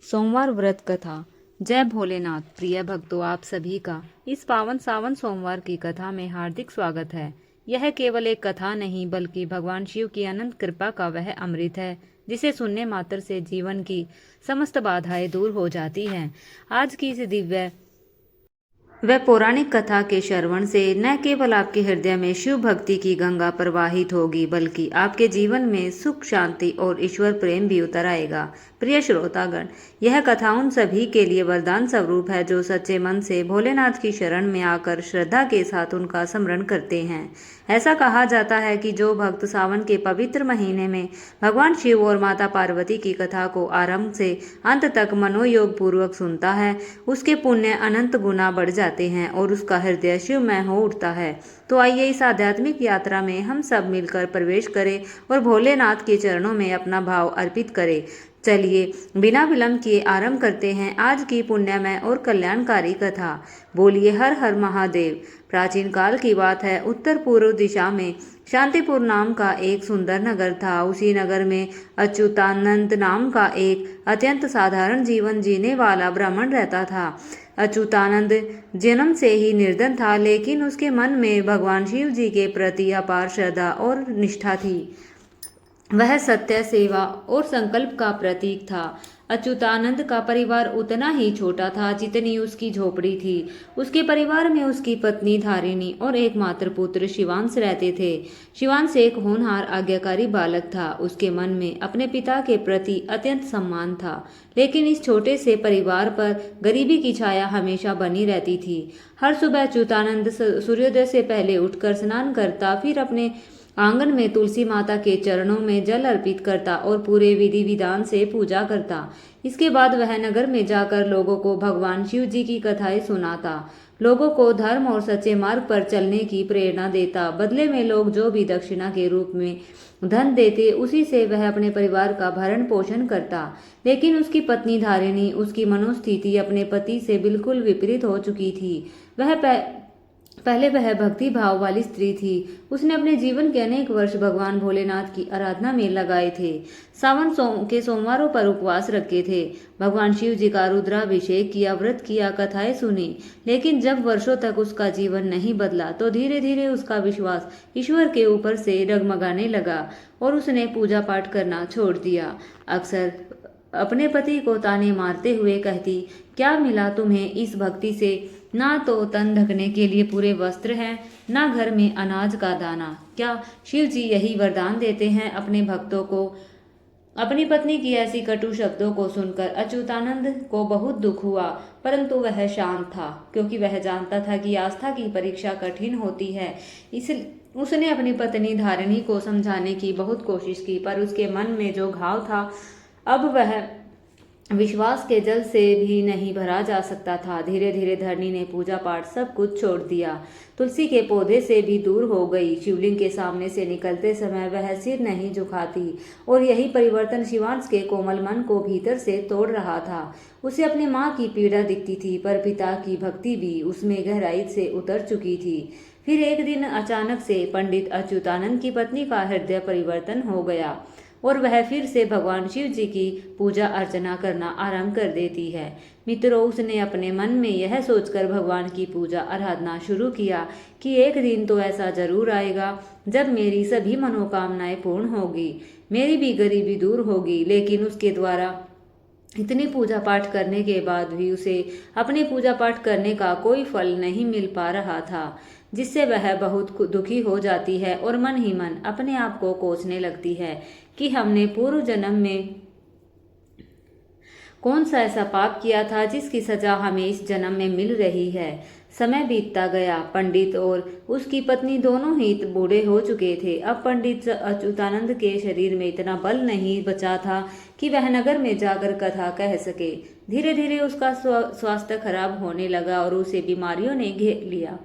सोमवार व्रत कथा। जय भोलेनाथ। प्रिय भक्तों, आप सभी का इस पावन सावन सोमवार की कथा में हार्दिक स्वागत है। यह केवल एक कथा नहीं बल्कि भगवान शिव की अनंत कृपा का वह अमृत है जिसे सुनने मात्र से जीवन की समस्त बाधाएं दूर हो जाती हैं। आज की इस दिव्य वह पौराणिक कथा के श्रवण से न केवल आपके हृदय में शिव भक्ति की गंगा प्रवाहित होगी बल्कि आपके जीवन में सुख, शांति और ईश्वर प्रेम भी उतर आएगा। प्रिय श्रोतागण, यह कथा उन सभी के लिए वरदान स्वरूप है जो सच्चे मन से भोलेनाथ की शरण में आकर श्रद्धा के साथ उनका स्मरण करते हैं। ऐसा कहा जाता है कि जो भक्त सावन के पवित्र महीने में भगवान शिव और माता पार्वती की कथा को आरंभ से अंत तक मनोयोग पूर्वक सुनता है, उसके पुण्य अनंत गुना बढ़ जाते हैं और उसका हृदय शिवमय हो उठता है। तो आइए इस आध्यात्मिक यात्रा में हम सब मिलकर प्रवेश करें और भोलेनाथ के चरणों में अपना भाव अर्पित करें। चलिए बिना विलंब किए आरंभ करते हैं आज की पुण्यमय और कल्याणकारी कथा। बोलिए हर हर महादेव। प्राचीन काल की बात है। उत्तर पूर्व दिशा में शांतिपुर नाम का एक सुंदर नगर था। उसी नगर में अच्युतानंद नाम का एक अत्यंत साधारण जीवन जीने वाला ब्राह्मण रहता था। अच्युतानंद जन्म से ही निर्धन था, लेकिन उसके मन में भगवान शिव जी के प्रति अपार श्रद्धा और निष्ठा थी। वह सत्य, सेवा और संकल्प का प्रतीक था। अच्युतानंद का परिवार उतना ही छोटा था जितनी उसकी झोपड़ी थी। उसके परिवार में उसकी पत्नी धारिणी और एकमात्र पुत्र शिवांश रहते थे। शिवांश एक होनहार, आज्ञाकारी बालक था। उसके मन में अपने पिता के प्रति अत्यंत सम्मान था, लेकिन इस छोटे से परिवार पर गरीबी की छाया हमेशा बनी रहती थी। हर सुबह अच्युतानंद सूर्योदय से पहले उठकर स्नान करता, फिर अपने आंगन में तुलसी माता के चरणों में जल अर्पित करता और पूरे विधि विधान से पूजा करता। इसके बाद वह नगर में जाकर लोगों को भगवान शिव जी की कथाएं सुनाता, लोगों को धर्म और सच्चे मार्ग पर चलने की प्रेरणा देता। बदले में लोग जो भी दक्षिणा के रूप में धन देते, उसी से वह अपने परिवार का भरण पोषण करता। लेकिन उसकी पत्नी धारिणी, उसकी मनोस्थिति अपने पति से बिल्कुल विपरीत हो चुकी थी। पहले वह भक्ति भाव वाली स्त्री थी। उसने अपने जीवन के अनेक वर्ष भगवान भोलेनाथ की आराधना में लगाए थे। सावन के सोमवारों पर उपवास रखे थे, भगवान शिव जी का रुद्राभिषेक किया, व्रत किया, कथाएं सुनी। लेकिन जब वर्षों तक उसका जीवन नहीं बदला तो धीरे धीरे उसका विश्वास ईश्वर के ऊपर से डगमगाने लगा और उसने पूजा पाठ करना छोड़ दिया। अक्सर अपने पति को ताने मारते हुए कहती, क्या मिला तुम्हें इस भक्ति से? ना तो तन ढकने के लिए पूरे वस्त्र हैं, ना घर में अनाज का दाना। क्या शिव जी यही वरदान देते हैं अपने भक्तों को? अपनी पत्नी की ऐसी कटु शब्दों को सुनकर अच्युतानंद को बहुत दुख हुआ, परंतु वह शांत था, क्योंकि वह जानता था कि आस्था की परीक्षा कठिन होती है। इस उसने अपनी पत्नी धारिणी को समझाने की बहुत कोशिश की, पर उसके मन में जो घाव था अब वह विश्वास के जल से भी नहीं भरा जा सकता था। धीरे धीरे धरनी ने पूजा पाठ सब कुछ छोड़ दिया, तुलसी के पौधे से भी दूर हो गई। शिवलिंग के सामने से निकलते समय वह सिर नहीं झुकाती और यही परिवर्तन शिवांश के कोमल मन को भीतर से तोड़ रहा था। उसे अपनी माँ की पीड़ा दिखती थी, पर पिता की भक्ति भी उसमें गहराई से उतर चुकी थी। फिर एक दिन अचानक से पंडित अच्युतानंद की पत्नी का हृदय परिवर्तन हो गया और वह फिर से भगवान शिव जी की पूजा अर्चना करना आरंभ कर देती है। मित्रों, उसने अपने मन में यह सोचकर भगवान की पूजा आराधना शुरू किया कि एक दिन तो ऐसा जरूर आएगा जब मेरी सभी मनोकामनाएं पूर्ण होगी, मेरी भी गरीबी दूर होगी। लेकिन उसके द्वारा इतनी पूजा पाठ करने के बाद भी उसे अपनी पूजा पाठ करने का कोई फल नहीं मिल पा रहा था, जिससे वह बहुत दुखी हो जाती है और मन ही मन अपने आप को कोसने लगती है कि हमने पूर्व जन्म में कौन सा ऐसा पाप किया था जिसकी सजा हमें इस जन्म में मिल रही है। समय बीतता गया। पंडित और उसकी पत्नी दोनों ही बूढ़े हो चुके थे। अब पंडित अच्युतानंद के शरीर में इतना बल नहीं बचा था कि वह नगर में जाकर कथा कह सके। धीरे धीरे उसका स्वास्थ्य खराब होने लगा और उसे बीमारियों ने घेर लिया।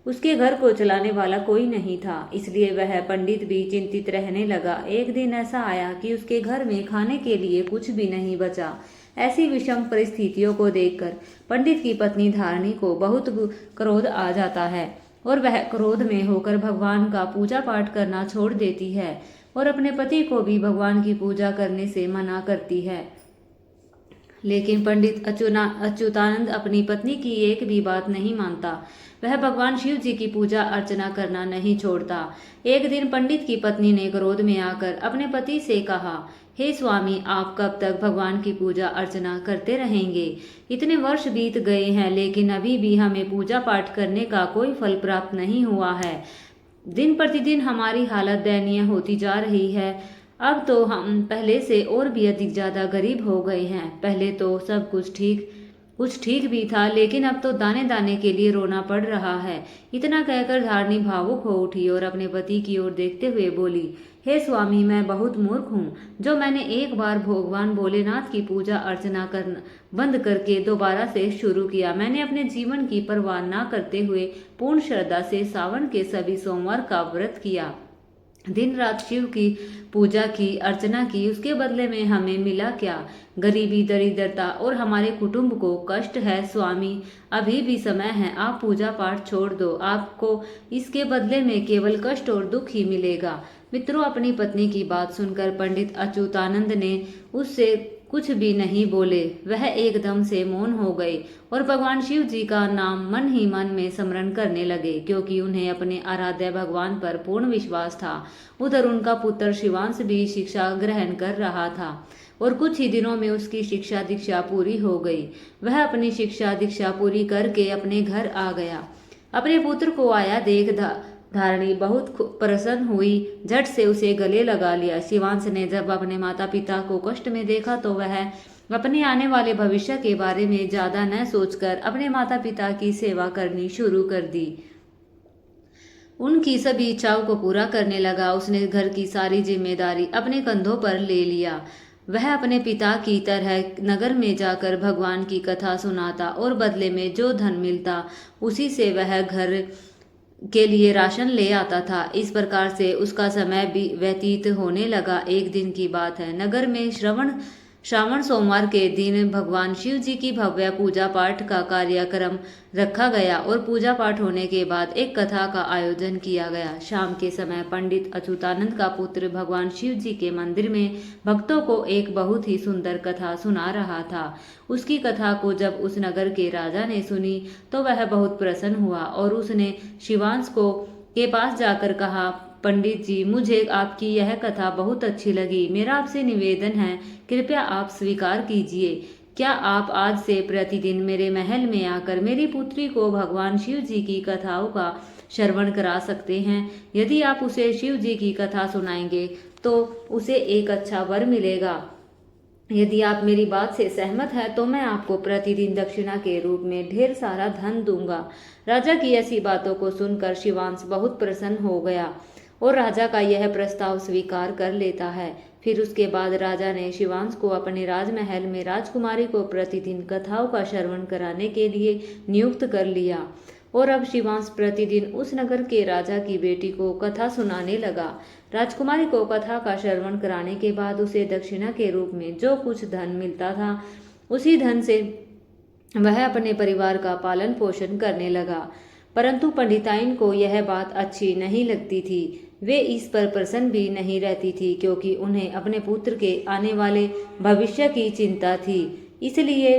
उसके घर को चलाने वाला कोई नहीं था, इसलिए वह पंडित भी चिंतित रहने लगा। एक दिन ऐसा आया कि उसके घर में खाने के लिए कुछ भी नहीं बचा। ऐसी विषम परिस्थितियों को देखकर पंडित की पत्नी धारिणी को बहुत क्रोध आ जाता है और वह क्रोध में होकर भगवान का पूजा पाठ करना छोड़ देती है और अपने पति को भी भगवान की पूजा करने से मना करती है। लेकिन पंडित अच्युतानंद अपनी पत्नी की एक भी बात नहीं मानता। वह भगवान शिव जी की पूजा अर्चना करना नहीं छोड़ता। एक दिन पंडित की पत्नी ने क्रोध में आकर अपने पति से कहा, हे स्वामी, आप कब तक भगवान की पूजा अर्चना करते रहेंगे? इतने वर्ष बीत गए हैं, लेकिन अभी भी हमें पूजा पाठ करने का कोई फल प्राप्त नहीं हुआ है। दिन प्रतिदिन हमारी हालत दयनीय होती जा रही है। अब तो हम पहले से और भी अधिक ज्यादा गरीब हो गए हैं। पहले तो सब कुछ ठीक भी था, लेकिन अब तो दाने दाने के लिए रोना पड़ रहा है। इतना कहकर धारणी भावुक हो उठी और अपने पति की ओर देखते हुए बोली, हे स्वामी, मैं बहुत मूर्ख हूँ जो मैंने एक बार भगवान भोलेनाथ की पूजा अर्चना करना बंद करके दोबारा से शुरू किया। मैंने अपने जीवन की परवाह न करते हुए पूर्ण श्रद्धा से सावन के सभी सोमवार का व्रत किया, दिन रात शिव की पूजा की, अर्चना की। उसके बदले में हमें मिला क्या? गरीबी, दरिद्रता और हमारे कुटुंब को कष्ट है। स्वामी, अभी भी समय है, आप पूजा पाठ छोड़ दो। आपको इसके बदले में केवल कष्ट और दुख ही मिलेगा। मित्रों, अपनी पत्नी की बात सुनकर पंडित अच्युतानंद ने उससे कुछ भी नहीं बोले। वह एकदम से मौन हो गए और भगवान शिव जी का नाम मन ही मन में स्मरण करने लगे, क्योंकि उन्हें अपने आराध्य भगवान पर पूर्ण विश्वास था। उधर उनका पुत्र शिवांश भी शिक्षा ग्रहण कर रहा था और कुछ ही दिनों में उसकी शिक्षा दीक्षा पूरी हो गई। वह अपनी शिक्षा दीक्षा पूरी करके अपने घर आ गया। अपने पुत्र को आया देख धारणी बहुत प्रसन्न हुई। झट से उसे गले लगा लिया। शिवांश ने जब अपने माता पिता को कष्ट में देखा तो वह अपने आने वाले भविष्य के बारे में ज्यादा न सोचकर अपने माता पिता की सेवा करनी शुरू कर दी। उनकी सभी इच्छाओं को पूरा करने लगा। उसने घर की सारी जिम्मेदारी अपने कंधों पर ले लिया। वह अपने पिता की तरह नगर में जाकर भगवान की कथा सुनाता और बदले में जो धन मिलता उसी से वह घर के लिए राशन ले आता था। इस प्रकार से उसका समय भी व्यतीत होने लगा। एक दिन की बात है, नगर में श्रावण सोमवार के दिन भगवान शिव जी की भव्य पूजा पाठ का कार्यक्रम रखा गया और पूजा पाठ होने के बाद एक कथा का आयोजन किया गया। शाम के समय पंडित अच्युतानंद का पुत्र भगवान शिव जी के मंदिर में भक्तों को एक बहुत ही सुंदर कथा सुना रहा था। उसकी कथा को जब उस नगर के राजा ने सुनी तो वह बहुत प्रसन्न हुआ और उसने शिवांश के पास जाकर कहा, पंडित जी, मुझे आपकी यह कथा बहुत अच्छी लगी। मेरा आपसे निवेदन है, कृपया आप स्वीकार कीजिए। क्या आप आज से प्रतिदिन मेरे महल में आकर मेरी पुत्री को भगवान शिव जी की कथाओं का श्रवण करा सकते हैं? यदि आप उसे शिव जी की कथा सुनाएंगे तो उसे एक अच्छा वर मिलेगा। यदि आप मेरी बात से सहमत हैं तो मैं आपको प्रतिदिन दक्षिणा के रूप में ढेर सारा धन दूंगा। राजा की ऐसी बातों को सुनकर शिवांश बहुत प्रसन्न हो गया और राजा का यह प्रस्ताव स्वीकार कर लेता है। फिर उसके बाद राजा ने शिवांश को अपने राजमहल में राजकुमारी को प्रतिदिन कथाओं का श्रवण कराने के लिए नियुक्त कर लिया और अब शिवांश प्रतिदिन उस नगर के राजा की बेटी को कथा सुनाने लगा। राजकुमारी को कथा का श्रवण कराने के बाद उसे दक्षिणा के रूप में जो कुछ धन मिलता था उसी धन से वह अपने परिवार का पालन पोषण करने लगा। परंतु पंडिताइन को यह बात अच्छी नहीं लगती थी। वे इस पर प्रसन्न भी नहीं रहती थी, क्योंकि उन्हें अपने पुत्र के आने वाले भविष्य की चिंता थी। इसलिए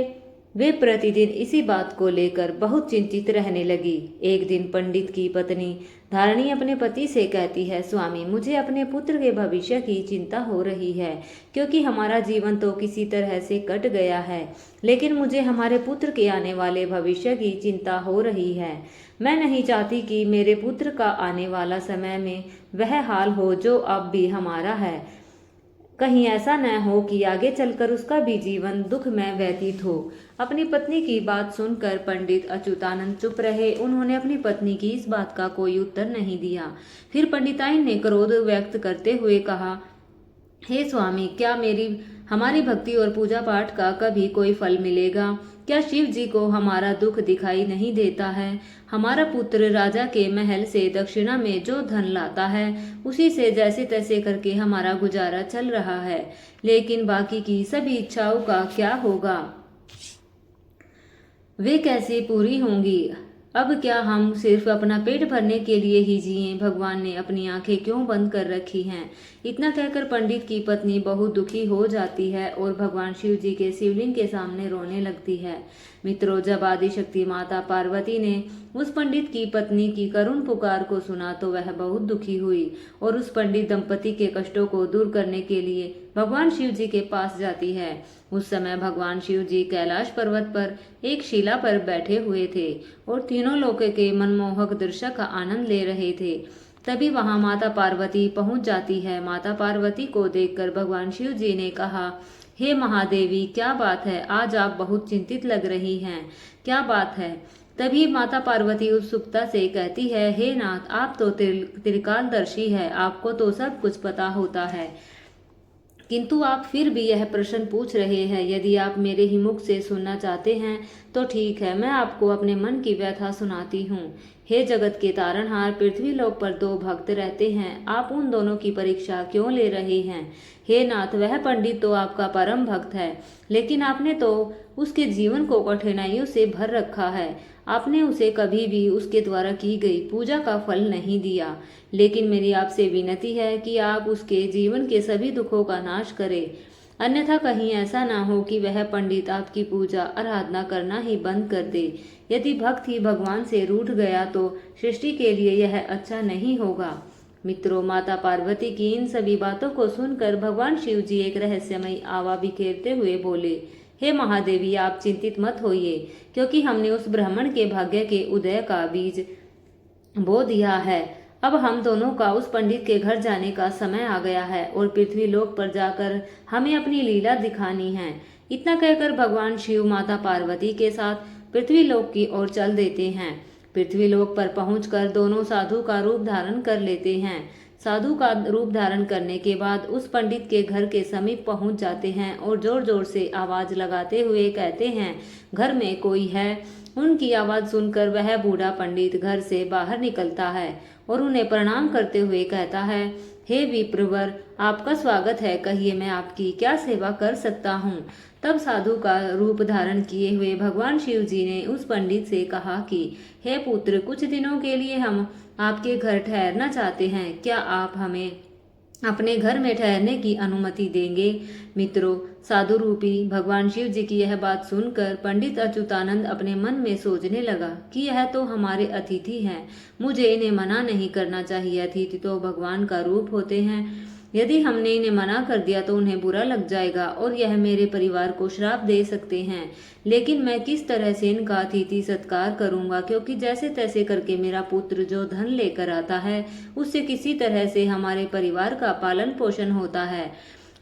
वे प्रतिदिन इसी बात को लेकर बहुत चिंतित रहने लगी। एक दिन पंडित की पत्नी धारणी अपने पति से कहती है, स्वामी, मुझे अपने पुत्र के भविष्य की चिंता हो रही है, क्योंकि हमारा जीवन तो किसी तरह से कट गया है, लेकिन मुझे हमारे पुत्र के आने वाले भविष्य की चिंता हो रही है। मैं नहीं चाहती कि मेरे पुत्र का आने वाला समय में वह हाल हो जो अब भी हमारा है। कहीं ऐसा न हो कि आगे चलकर उसका भी जीवन दुख में व्यतीत हो। अपनी पत्नी की बात सुनकर पंडित अच्युतानंद चुप रहे। उन्होंने अपनी पत्नी की इस बात का कोई उत्तर नहीं दिया। फिर पंडिताइन ने क्रोध व्यक्त करते हुए कहा, हे स्वामी, क्या हमारी भक्ति और पूजा पाठ का कभी कोई फल मिलेगा? क्या शिव जी को हमारा दुख दिखाई नहीं देता है? हमारा पुत्र राजा के महल से दक्षिणा में जो धन लाता है उसी से जैसे तैसे करके हमारा गुजारा चल रहा है, लेकिन बाकी की सभी इच्छाओं का क्या होगा? वे कैसे पूरी होंगी? अब क्या हम सिर्फ अपना पेट भरने के लिए ही जिएं? भगवान ने अपनी आंखें क्यों बंद कर रखी हैं? इतना कहकर पंडित की पत्नी बहुत दुखी हो जाती है और भगवान शिव जी के शिवलिंग के सामने रोने लगती है। मित्रों, जब आदिशक्ति माता पार्वती ने उस पंडित की पत्नी की करुण पुकार को सुना तो वह बहुत दुखी हुई और उस पंडित दंपति के कष्टों को दूर करने के लिए भगवान शिव जी के पास जाती है। उस समय भगवान शिव जी कैलाश पर्वत पर एक शिला पर बैठे हुए थे और तीनों लोक के मनमोहक दृश्य का आनंद ले रहे थे। तभी वहां माता पार्वती पहुंच जाती है। माता पार्वती को देखकर भगवान शिव जी ने कहा, हे महादेवी, क्या बात है? आज आप बहुत चिंतित लग रही हैं। क्या बात है? तभी माता पार्वती उत्सुकता से कहती है, हे नाथ, आप तो त्रिकालदर्शी है, आपको तो सब कुछ पता होता है, किंतु आप फिर भी यह प्रश्न पूछ रहे हैं। यदि आप मेरे ही मुख से सुनना चाहते हैं तो ठीक है, मैं आपको अपने मन की व्यथा सुनाती हूँ। हे जगत के तारणहार, पृथ्वी लोक पर दो भक्त रहते हैं, आप उन दोनों की परीक्षा क्यों ले रहे हैं? हे नाथ, वह पंडित तो आपका परम भक्त है, लेकिन आपने तो उसके जीवन को कठिनाइयों से भर रखा है। आपने उसे कभी भी उसके द्वारा की गई पूजा का फल नहीं दिया। लेकिन मेरी आपसे विनती है कि आप उसके जीवन के सभी दुखों का नाश करें, अन्यथा कहीं ऐसा ना हो कि वह पंडित आपकी पूजा आराधना करना ही बंद कर दे। यदि भक्त ही भगवान से रूठ गया तो सृष्टि के लिए यह अच्छा नहीं होगा। मित्रों, माता पार्वती की इन सभी बातों को सुनकर भगवान शिव जी एक रहस्यमयी आवा बिखेरते हुए बोले, हे महादेवी, आप चिंतित मत होइए, क्योंकि हमने उस ब्राह्मण के भाग्य के उदय का बीज बो दिया है। अब हम दोनों का उस पंडित के घर जाने का समय आ गया है और पृथ्वी लोक पर जाकर हमें अपनी लीला दिखानी है। इतना कहकर भगवान शिव माता पार्वती के साथ पृथ्वी लोक की ओर चल देते हैं। पृथ्वी लोक पर पहुंचकर दोनों साधु का रूप धारण कर लेते हैं। साधु का रूप धारण करने के बाद उस पंडित के घर के समीप पहुंच जाते हैं और जोर जोर से आवाज लगाते हुए कहते हैं, घर में कोई है? उनकी आवाज सुनकर वह बूढ़ा पंडित घर से बाहर निकलता है और उन्हें प्रणाम करते हुए कहता है, हे विप्रवर, आपका स्वागत है, कहिए मैं आपकी क्या सेवा कर सकता हूँ। तब साधु का रूप धारण किए हुए भगवान शिव जी ने उस पंडित से कहा कि हे पुत्र, कुछ दिनों के लिए हम आपके घर ठहरना चाहते हैं, क्या आप हमें अपने घर में ठहरने की अनुमति देंगे? मित्रों, साधु रूपी भगवान शिव जी की यह बात सुनकर पंडित अच्युतानंद अपने मन में सोचने लगा कि यह तो हमारे अतिथि हैं, मुझे इन्हें मना नहीं करना चाहिए। अतिथि तो भगवान का रूप होते हैं, यदि हमने इन्हें मना कर दिया तो उन्हें बुरा लग जाएगा और यह मेरे परिवार को श्राप दे सकते हैं। लेकिन मैं किस तरह से इनका अतिथि सत्कार करूंगा, क्योंकि जैसे तैसे करके मेरा पुत्र जो धन लेकर आता है उससे किसी तरह से हमारे परिवार का पालन पोषण होता है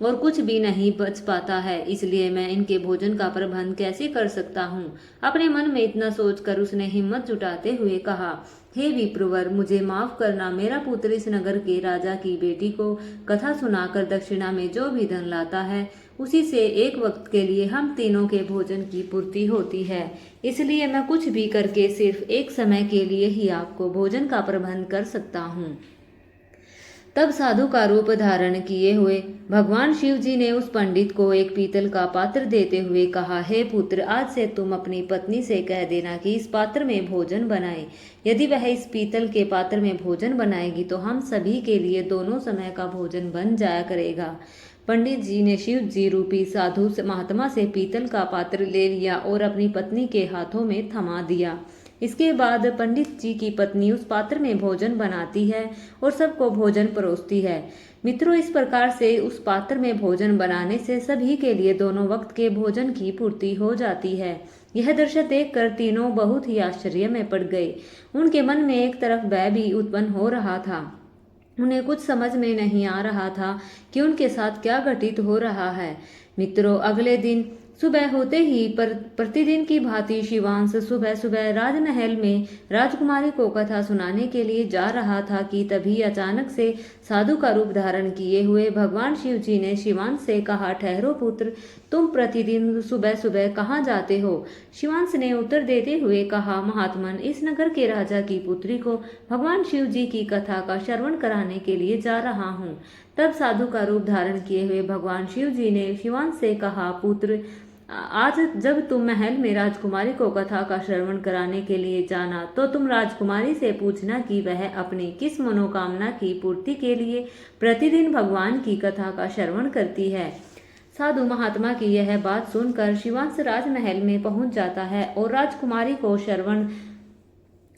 और कुछ भी नहीं बच पाता है, इसलिए मैं इनके भोजन का प्रबंध कैसे कर सकता हूँ। अपने मन में इतना सोचकर उसने हिम्मत जुटाते हुए कहा, हे विप्रवर, मुझे माफ करना, मेरा पुत्र इस नगर के राजा की बेटी को कथा सुनाकर दक्षिणा में जो भी धन लाता है उसी से एक वक्त के लिए हम तीनों के भोजन की पूर्ति होती है, इसलिए मैं कुछ भी करके सिर्फ एक समय के लिए ही आपको भोजन का प्रबंध कर सकता हूँ। तब साधु का रूप धारण किए हुए भगवान शिव जी ने उस पंडित को एक पीतल का पात्र देते हुए कहा, हे पुत्र, आज से तुम अपनी पत्नी से कह देना कि इस पात्र में भोजन बनाए। यदि वह इस पीतल के पात्र में भोजन बनाएगी तो हम सभी के लिए दोनों समय का भोजन बन जाया करेगा। पंडित जी ने शिव जी रूपी साधु महात्मा से पीतल का पात्र ले लिया और अपनी पत्नी के हाथों में थमा दिया। इसके बाद पंडित जी की पत्नी उस पात्र में भोजन बनाती है और सबको भोजन परोसती है। मित्रों, इस प्रकार से उस पात्र में भोजन बनाने से सभी के लिए दोनों वक्त के भोजन की पूर्ति हो जाती है। यह दृश्य देखकर तीनों बहुत ही आश्चर्य में पड़ गए। उनके मन में एक तरफ भय भी उत्पन्न हो रहा था। उन्हें कुछ समझ में नहीं आ रहा था कि उनके साथ क्या घटित हो रहा है। मित्रों, अगले दिन सुबह होते ही प्रतिदिन की भांति शिवांश सुबह सुबह राजमहल में राजकुमारी को कथा सुनाने के लिए जा रहा था कि तभी अचानक से साधु का रूप धारण किए हुए भगवान शिव जी ने शिवांश से कहा, ठहरो पुत्र, तुम प्रतिदिन सुबह सुबह कहाँ जाते हो? शिवांश ने उत्तर देते हुए कहा, महात्मन, इस नगर के राजा की पुत्री को भगवान शिव जी की कथा का श्रवण कराने के लिए जा रहा हूँ। तब साधु का रूप धारण किए हुए भगवान शिव जी ने शिवांश से कहा, पुत्र, आज जब तुम महल में राजकुमारी को कथा का श्रवण कराने के लिए जाना तो तुम राजकुमारी से पूछना कि वह अपनी किस मनोकामना की पूर्ति के लिए प्रतिदिन भगवान की कथा का श्रवण करती है। साधु महात्मा की यह बात सुनकर शिवांश राजमहल में पहुंच जाता है और राजकुमारी को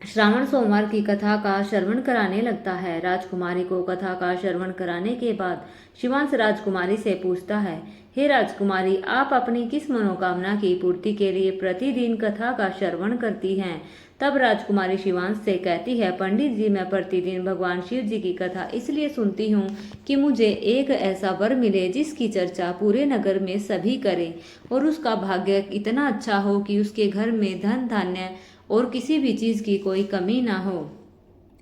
श्रावण सोमवार की कथा का श्रवण कराने लगता है। राजकुमारी को कथा का श्रवण कराने के बाद शिवांश राजकुमारी से पूछता है, हे राजकुमारी, आप अपनी किस मनोकामना की पूर्ति के लिए प्रतिदिन कथा का श्रवण करती हैं? तब राजकुमारी शिवांश से कहती है, पंडित जी, मैं प्रतिदिन भगवान शिव जी की कथा इसलिए सुनती हूँ कि मुझे एक ऐसा वर मिले जिसकी चर्चा पूरे नगर में सभी करें और उसका भाग्य इतना अच्छा हो कि उसके घर में धन धान्य और किसी भी चीज की कोई कमी ना हो।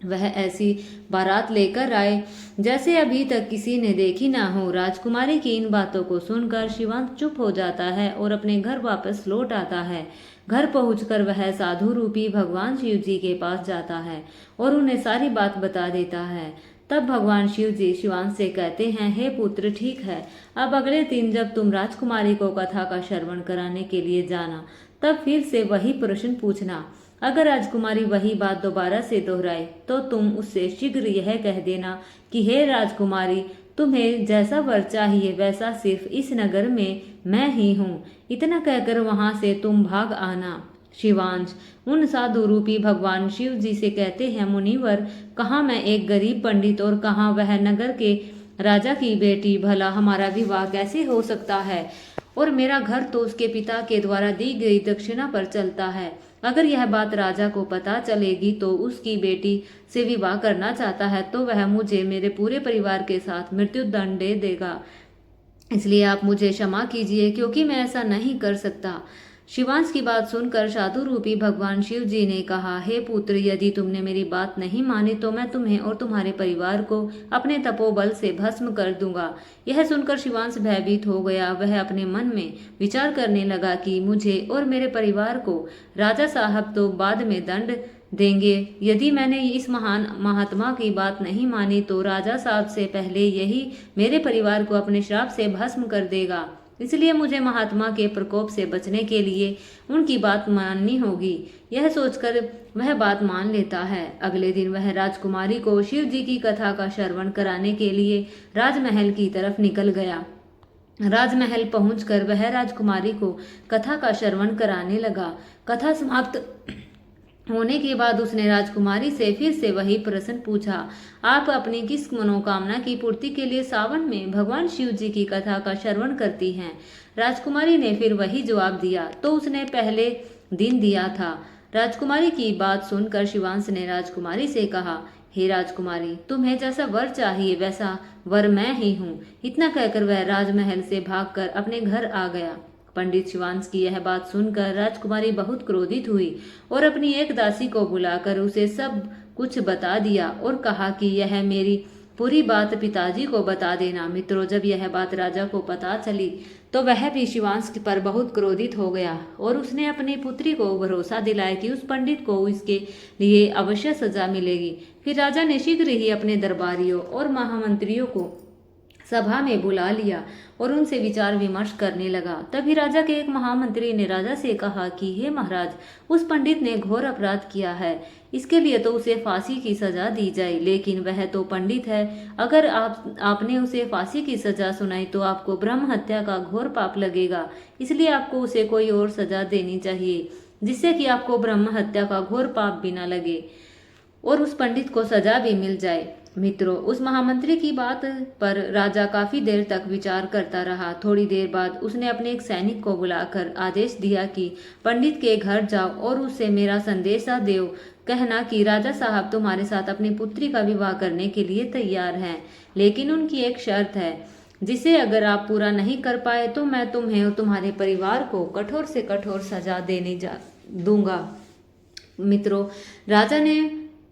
वह ऐसी बारात लेकर आए जैसे अभी तक किसी ने देखी ना हो। राजकुमारी की इन बातों को सुनकर शिवांश चुप हो जाता है और अपने घर वापस लौट आता है। घर पहुंचकर वह साधु रूपी भगवान शिव जी के पास जाता है और उन्हें सारी बात बता देता है। तब भगवान शिव जी शिवांश से कहते हैं, हे पुत्र, ठीक है, अब अगले दिन जब तुम राजकुमारी को कथा का श्रवण कराने के लिए जाना तब फिर से वही प्रश्न पूछना। अगर राजकुमारी वही बात दोबारा से दोहराए तो तुम उससे शीघ्र यह कह देना कि हे राजकुमारी, तुम्हें जैसा वर चाहिए वैसा सिर्फ इस नगर में मैं ही हूँ। इतना कहकर वहां से तुम भाग आना। शिवांश उन साधु रूपी भगवान शिव जी से कहते हैं, मुनिवर, कहाँ मैं एक गरीब पंडित और कहाँ वह नगर के राजा की बेटी, भला हमारा विवाह कैसे हो सकता है? और मेरा घर तो उसके पिता के द्वारा दी गई दक्षिणा पर चलता है। अगर यह बात राजा को पता चलेगी तो उसकी बेटी से विवाह करना चाहता है तो वह मुझे मेरे पूरे परिवार के साथ मृत्यु दंड दे देगा। इसलिए आप मुझे क्षमा कीजिए क्योंकि मैं ऐसा नहीं कर सकता। शिवांश की बात सुनकर साधु रूपी भगवान शिव जी ने कहा, हे पुत्र, यदि तुमने मेरी बात नहीं मानी तो मैं तुम्हें और तुम्हारे परिवार को अपने तपोबल से भस्म कर दूंगा। यह सुनकर शिवांश भयभीत हो गया। वह अपने मन में विचार करने लगा कि मुझे और मेरे परिवार को राजा साहब तो बाद में दंड देंगे। यदि मैंने इस महान महात्मा की बात नहीं मानी तो राजा साहब से पहले यही मेरे परिवार को अपने श्राप से भस्म कर देगा। इसलिए मुझे महात्मा के प्रकोप से बचने के लिए उनकी बात माननी होगी। यह सोचकर वह बात मान लेता है। अगले दिन वह राजकुमारी को शिव जी की कथा का श्रवण कराने के लिए राजमहल की तरफ निकल गया। राजमहल पहुंचकर वह राजकुमारी को कथा का श्रवण कराने लगा। कथा समाप्त होने के बाद उसने राजकुमारी से फिर से वही प्रश्न पूछा, आप अपनी किस मनोकामना की पूर्ति के लिए सावन में भगवान शिव जी की कथा का श्रवण करती हैं? राजकुमारी ने फिर वही जवाब दिया तो उसने पहले दिन दिया था। राजकुमारी की बात सुनकर शिवांश ने राजकुमारी से कहा, हे राजकुमारी, तुम्हें जैसा वर चाहिए वैसा वर मैं ही हूँ। इतना कहकर वह राजमहल से भागकर अपने घर आ गया। पंडित शिवांश की यह बात सुनकर राजकुमारी बहुत क्रोधित हुई और अपनी एक दासी को बुलाकर उसे सब कुछ बता दिया और कहा कि यह मेरी पूरी बात पिताजी को बता देना। मित्रों, जब यह बात राजा को पता चली तो वह भी शिवांश पर बहुत क्रोधित हो गया और उसने अपनी पुत्री को भरोसा दिलाया कि उस पंडित को इसके लिए अवश्य सजा मिलेगी। फिर राजा ने शीघ्र ही अपने दरबारियों और महामंत्रियों को सभा में बुला लिया और उनसे विचार विमर्श करने लगा। तभी राजा के एक महामंत्री ने राजा से कहा कि हे महाराज, उस पंडित ने घोर अपराध किया है, इसके लिए तो उसे फांसी की सजा दी जाए, लेकिन वह तो पंडित है। अगर आपने उसे फांसी की सजा सुनाई तो आपको ब्रह्म हत्या का घोर पाप लगेगा। इसलिए आपको उसे कोई और सजा देनी चाहिए जिससे कि आपको ब्रह्म हत्या का घोर पाप भी न लगे और उस पंडित को सजा भी मिल जाए। मित्रों, उस महामंत्री की बात पर राजा काफी देर तक विचार करता रहा। थोड़ी देर बाद उसने अपने एक सैनिक को बुलाकर आदेश दिया कि पंडित के घर जाओ और उससे मेरा संदेशा देव कहना कि राजा साहब तुम्हारे साथ अपनी पुत्री का विवाह करने के लिए तैयार हैं, लेकिन उनकी एक शर्त है जिसे अगर आप पूरा नहीं कर पाए तो मैं तुम्हें और तुम्हारे परिवार को कठोर से कठोर सजा दूंगा। मित्रों, राजा ने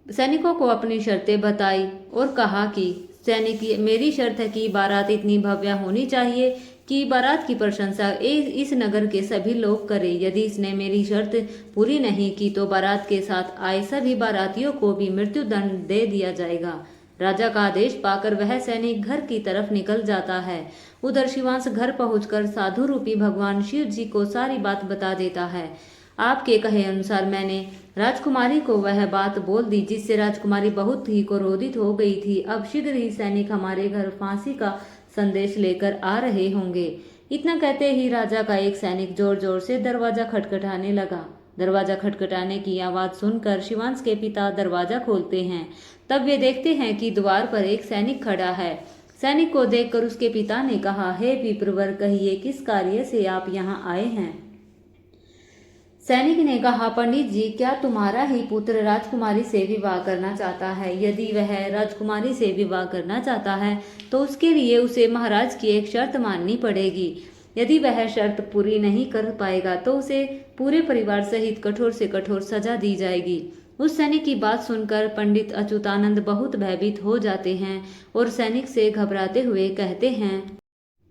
सैनिकों को अपनी शर्तें बताई और कहा कि सैनिक, मेरी शर्त है कि बारात इतनी भव्य होनी चाहिए कि बारात की प्रशंसा इस नगर के सभी लोग करें। यदि इसने मेरी शर्त पूरी नहीं की तो बारात के साथ आए सभी बारातियों को भी मृत्यु दंड दे दिया जाएगा। राजा का आदेश पाकर वह सैनिक घर की तरफ निकल जाता है। उधर शिवांश घर पहुंचकर साधु रूपी भगवान शिव जी को सारी बात बता देता है। आपके कहे अनुसार मैंने राजकुमारी को वह बात बोल दी जिससे राजकुमारी बहुत ही क्रोधित हो गई थी। अब शीघ्र ही सैनिक हमारे घर फांसी का संदेश लेकर आ रहे होंगे। इतना कहते ही राजा का एक सैनिक जोर जोर से दरवाजा खटखटाने लगा। दरवाजा खटखटाने की आवाज सुनकर शिवांश के पिता दरवाजा खोलते हैं। तब वे देखते हैं कि द्वार पर एक सैनिक खड़ा है। सैनिक को देखकर उसके पिता ने कहा, हे विप्रवर, कहिए किस कार्य से आप यहाँ आए हैं। सैनिक ने कहा, पंडित जी, क्या तुम्हारा ही पुत्र राजकुमारी से विवाह करना चाहता है? यदि वह राजकुमारी से विवाह करना चाहता है तो उसके लिए उसे महाराज की एक शर्त माननी पड़ेगी। यदि वह शर्त पूरी नहीं कर पाएगा तो उसे पूरे परिवार सहित कठोर से कठोर सजा दी जाएगी। उस सैनिक की बात सुनकर पंडित अच्युतानंद बहुत भयभीत हो जाते हैं और सैनिक से घबराते हुए कहते हैं,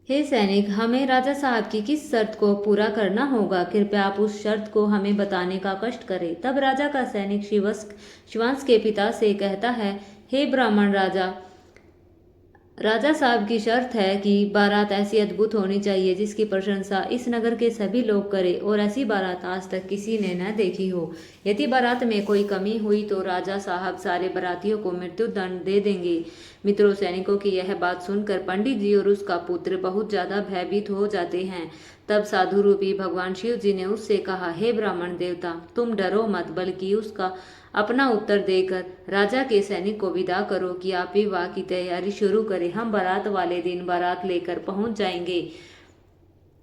हे सैनिक, हमें राजा साहब की किस शर्त को पूरा करना होगा? कृपया आप उस शर्त को हमें बताने का कष्ट करें। तब राजा का सैनिक शिवांश के पिता से कहता है, हे ब्राह्मण राजा साहब की शर्त है कि बारात ऐसी अद्भुत होनी चाहिए जिसकी प्रशंसा इस नगर के सभी लोग करें और ऐसी बारात आज तक किसी ने न देखी हो। यदि बारात में कोई कमी हुई तो राजा साहब सारे बारातियों को मृत्यु दंड दे देंगे। मित्रों, सैनिकों की यह बात सुनकर पंडित जी और उसका पुत्र बहुत ज्यादा भयभीत हो जाते हैं। तब साधु रूपी भगवान शिव जी ने उससे कहा, हे ब्राह्मण देवता, तुम डरो मत, बल्कि उसका अपना उत्तर देकर राजा के सैनिक को विदा करो कि आप विवाह की तैयारी शुरू करें। हम बारात वाले दिन बारात लेकर पहुंच जाएंगे।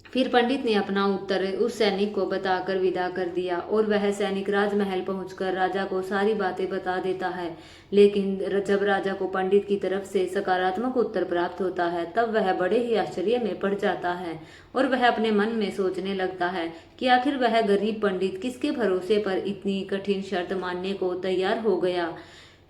फिर पंडित ने अपना उत्तर उस सैनिक को बताकर विदा कर दिया और वह सैनिक राजमहल पहुंचकर राजा को सारी बातें बता देता है। लेकिन जब राजा को पंडित की तरफ से सकारात्मक उत्तर प्राप्त होता है तब वह बड़े ही आश्चर्य में पड़ जाता है और वह अपने मन में सोचने लगता है कि आखिर वह गरीब पंडित किसके भरोसे पर इतनी कठिन शर्त मानने को तैयार हो गया।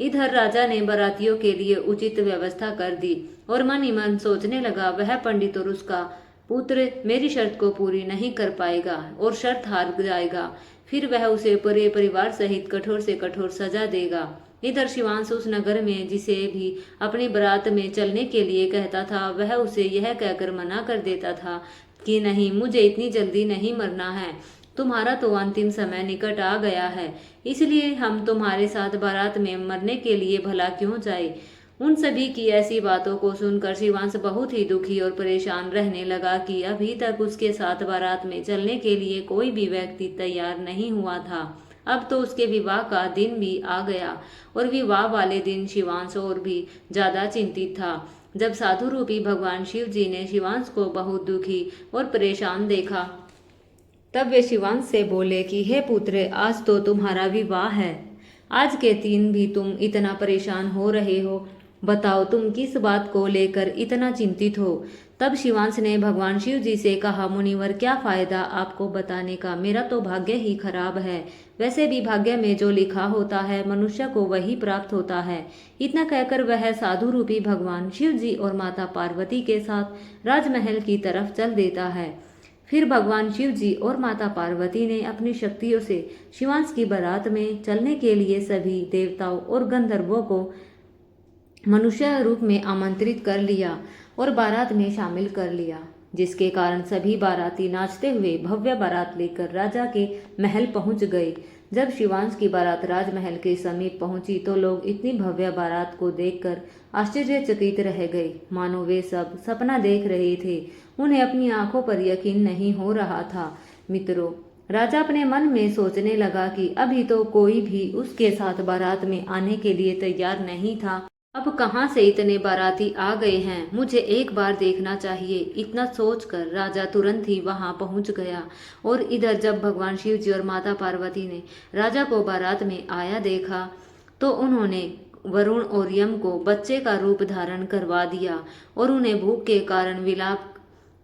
इधर राजा ने बारातियों के लिए उचित व्यवस्था कर दी और मन ही मन सोचने लगा, वह पंडित और उसका पुत्र मेरी शर्त को पूरी नहीं कर पाएगा और शर्त हार जाएगा। फिर वह उसे पूरे परिवार सहित कठोर से कठोर सजा देगा। इधर शिवांश उस नगर में जिसे भी अपनी बारात में चलने के लिए कहता था वह उसे यह कहकर मना कर देता था कि नहीं, मुझे इतनी जल्दी नहीं मरना है। तुम्हारा तो अंतिम समय निकट आ गया है, इसलिए हम तुम्हारे साथ बारात में मरने के लिए भला क्यों जाए। उन सभी की ऐसी बातों को सुनकर शिवांश बहुत ही दुखी और परेशान रहने लगा कि अभी तक उसके साथ बारात में चलने के लिए कोई भी व्यक्ति तैयार नहीं हुआ था। अब तो उसके विवाह का दिन भी आ गया और विवाह वाले दिन शिवांश और भी ज्यादा चिंतित था। जब साधु रूपी भगवान शिव जी ने शिवांश को बहुत दुखी और परेशान देखा तब वे शिवांश से बोले कि हे पुत्र, आज तो तुम्हारा विवाह है। आज के दिन भी तुम इतना परेशान हो रहे हो, बताओ तुम किस बात को लेकर इतना चिंतित हो। तब शिवांश ने भगवान शिव जी से कहा, मुनिवर, क्या फायदा आपको बताने का, मेरा तो भाग्य ही खराब है। वैसे भी भाग्य में जो लिखा होता है मनुष्य को वही प्राप्त होता है। इतना कहकर वह साधु रूपी भगवान शिव जी और माता पार्वती के साथ राजमहल की तरफ चल देता है। फिर भगवान शिव जी और माता पार्वती ने अपनी शक्तियों से शिवांश की बारात में चलने के लिए सभी देवताओं और गंधर्वों को मनुष्य रूप में आमंत्रित कर लिया और बारात में शामिल कर लिया, जिसके कारण सभी बाराती नाचते हुए भव्य बारात लेकर राजा के महल पहुंच गए। जब शिवांश की बारात राजमहल के समीप पहुंची तो लोग इतनी भव्य बारात को देखकर आश्चर्यचकित रह गए, मानो वे सब सपना देख रहे थे। उन्हें अपनी आंखों पर यकीन नहीं हो रहा था। मित्रों, राजा अपने मन में सोचने लगा कि अभी तो कोई भी उसके साथ बारात में आने के लिए तैयार नहीं था। अब कहाँ से इतने बाराती आ गए हैं, मुझे एक बार देखना चाहिए। इतना सोचकर राजा तुरंत ही वहां पहुंच गया और इधर जब भगवान शिव जी और माता पार्वती ने राजा को बारात में आया देखा तो उन्होंने वरुण और यम को बच्चे का रूप धारण करवा दिया और उन्हें भूख के कारण विलाप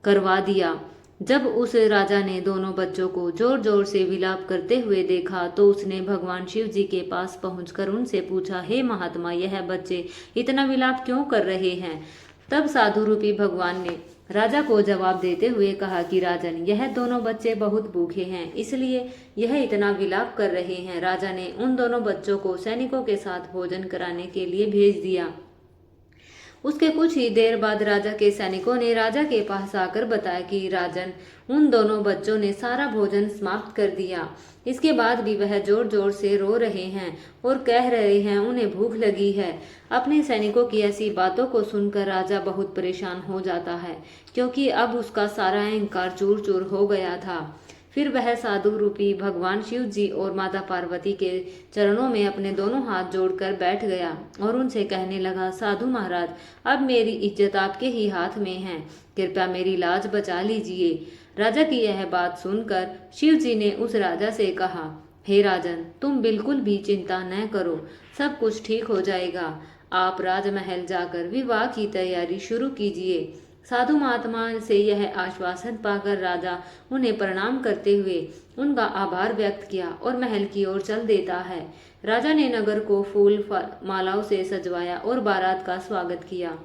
करवा दिया। जब उस राजा ने दोनों बच्चों को जोर जोर से विलाप करते हुए देखा तो उसने भगवान शिव जी के पास पहुंचकर उनसे पूछा, हे महात्मा, यह बच्चे इतना विलाप क्यों कर रहे हैं? तब साधु रूपी भगवान ने राजा को जवाब देते हुए कहा कि राजन, यह दोनों बच्चे बहुत भूखे हैं, इसलिए यह इतना विलाप कर रहे हैं। राजा ने उन दोनों बच्चों को सैनिकों के साथ भोजन कराने के लिए भेज दिया। उसके कुछ ही देर बाद राजा के सैनिकों ने राजा के पास आकर बताया कि राजन, उन दोनों बच्चों ने सारा भोजन समाप्त कर दिया। इसके बाद भी वह जोर जोर से रो रहे हैं और कह रहे हैं उन्हें भूख लगी है। अपने सैनिकों की ऐसी बातों को सुनकर राजा बहुत परेशान हो जाता है, क्योंकि अब उसका सारा अहंकार चूर चूर हो गया था। फिर वह साधु रूपी भगवान शिव जी और माता पार्वती के चरणों में अपने दोनों हाथ जोड़कर बैठ गया और उनसे कहने लगा, साधु महाराज, अब मेरी इज्जत आपके ही हाथ में है, कृपया मेरी लाज बचा लीजिए। राजा की यह बात सुनकर शिव जी ने उस राजा से कहा, हे राजन, तुम बिल्कुल भी चिंता न करो, सब कुछ ठीक हो जाएगा। आप राजमहल जाकर विवाह की तैयारी शुरू कीजिए। साधु महात्मा से यह आश्वासन पाकर राजा उन्हें प्रणाम करते हुए उनका आभार व्यक्त किया और महल की ओर चल देता है। राजा ने नगर को फूल मालाओं से सजवाया और बारात का स्वागत किया।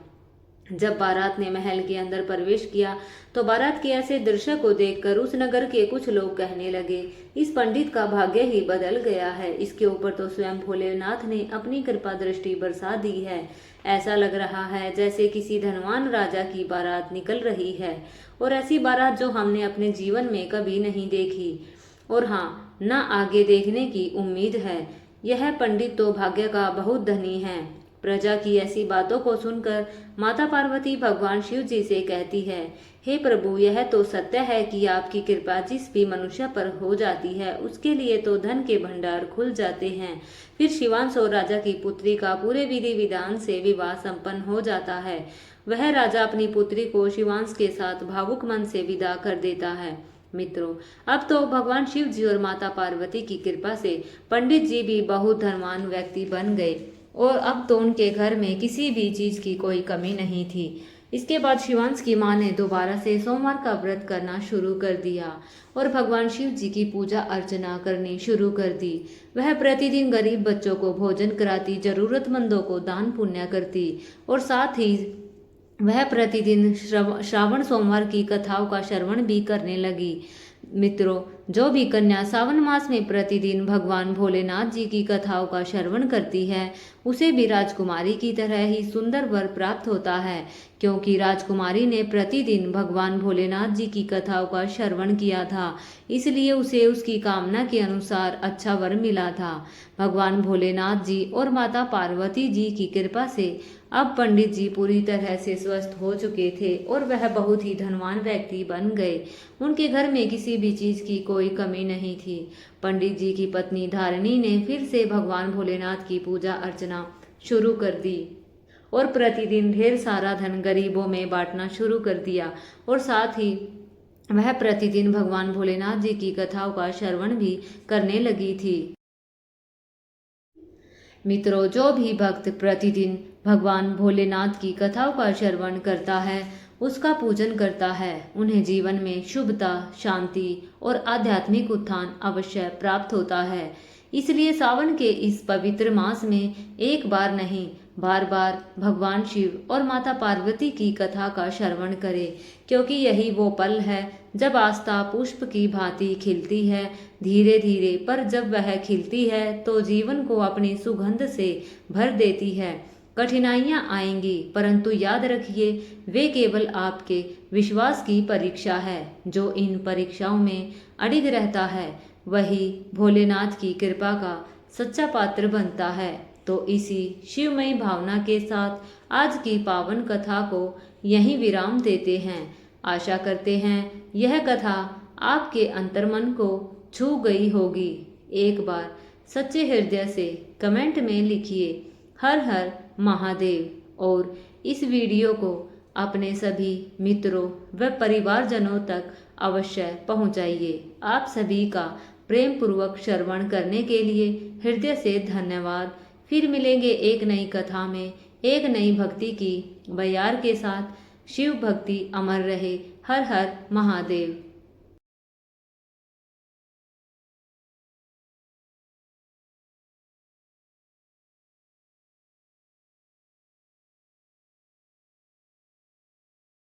जब बारात ने महल के अंदर प्रवेश किया तो बारात के ऐसे दृश्य को देखकर उस नगर के कुछ लोग कहने लगे, इस पंडित का भाग्य ही बदल गया है, इसके ऊपर तो स्वयं भोलेनाथ ने अपनी कृपा दृष्टि बरसा दी है। ऐसा लग रहा है जैसे किसी धनवान राजा की बारात निकल रही है, और ऐसी बारात जो हमने अपने जीवन में कभी नहीं देखी, और हाँ, न आगे देखने की उम्मीद है। यह पंडित तो भाग्य का बहुत धनी है। प्रजा की ऐसी बातों को सुनकर माता पार्वती भगवान शिव जी से कहती है, हे प्रभु, यह तो सत्य है कि आपकी कृपा जिस भी मनुष्य पर हो जाती है उसके लिए तो धन के भंडार खुल जाते हैं। फिर शिवांश और राजा की पुत्री का पूरे विधि विधान से विवाह संपन्न हो जाता है। वह राजा अपनी पुत्री को शिवांश के साथ भावुक मन से विदा कर देता है। मित्रों, अब तो भगवान शिव जी और माता पार्वती की कृपा से पंडित जी भी बहुत धनवान व्यक्ति बन गए और अब तो उनके घर में किसी भी चीज की कोई कमी नहीं थी। इसके बाद शिवांश की मां ने दोबारा से सोमवार का व्रत करना शुरू कर दिया और भगवान शिव जी की पूजा अर्चना करनी शुरू कर दी। वह प्रतिदिन गरीब बच्चों को भोजन कराती, जरूरतमंदों को दान पुण्य करती और साथ ही वह प्रतिदिन श्रावण सोमवार की कथाओं का श्रवण भी करने लगी। मित्रों, जो भी कन्या सावन मास में प्रतिदिन भगवान भोलेनाथ जी की कथाओं का श्रवण करती है उसे भी राजकुमारी की तरह ही सुंदर वर प्राप्त होता है, क्योंकि राजकुमारी ने प्रतिदिन भगवान भोलेनाथ जी की कथाओं का श्रवण किया था, इसलिए उसे उसकी कामना के अनुसार अच्छा वर मिला था। भगवान भोलेनाथ जी और माता पार्वती जी की कृपा से अब पंडित जी पूरी तरह से स्वस्थ हो चुके थे और वह बहुत ही धनवान व्यक्ति बन गए। उनके घर में किसी भी चीज की कोई कमी नहीं थी। पंडित जी की पत्नी धारिणी ने फिर से भगवान भोलेनाथ की पूजा अर्चना शुरू कर दी और प्रतिदिन ढेर सारा धन गरीबों में बांटना शुरू कर दिया और साथ ही वह प्रतिदिन भगवान भोलेनाथ जी की कथाओं का श्रवण भी करने लगी थी। मित्रों, जो भी भक्त प्रतिदिन भगवान भोलेनाथ की कथाओं का श्रवण करता है, उसका पूजन करता है, उन्हें जीवन में शुभता, शांति और आध्यात्मिक उत्थान अवश्य प्राप्त होता है। इसलिए सावन के इस पवित्र मास में एक बार नहीं, बार बार भगवान शिव और माता पार्वती की कथा का श्रवण करें, क्योंकि यही वो पल है जब आस्था पुष्प की भांति खिलती है धीरे धीरे, पर जब वह खिलती है तो जीवन को अपनी सुगंध से भर देती है। कठिनाइयां आएंगी, परंतु याद रखिए वे केवल आपके विश्वास की परीक्षा है। जो इन परीक्षाओं में अडिग रहता है वही भोलेनाथ की कृपा का सच्चा पात्र बनता है। तो इसी शिवमयी भावना के साथ आज की पावन कथा को यहीं विराम देते हैं। आशा करते हैं यह कथा आपके अंतर्मन को छू गई होगी। एक बार सच्चे हृदय से कमेंट में लिखिए हर हर महादेव और इस वीडियो को अपने सभी मित्रों व परिवारजनों तक अवश्य पहुंचाइए। आप सभी का प्रेम पूर्वक श्रवण करने के लिए हृदय से धन्यवाद। फिर मिलेंगे एक नई कथा में एक नई भक्ति की बयार के साथ। शिव भक्ति अमर रहे। हर हर महादेव।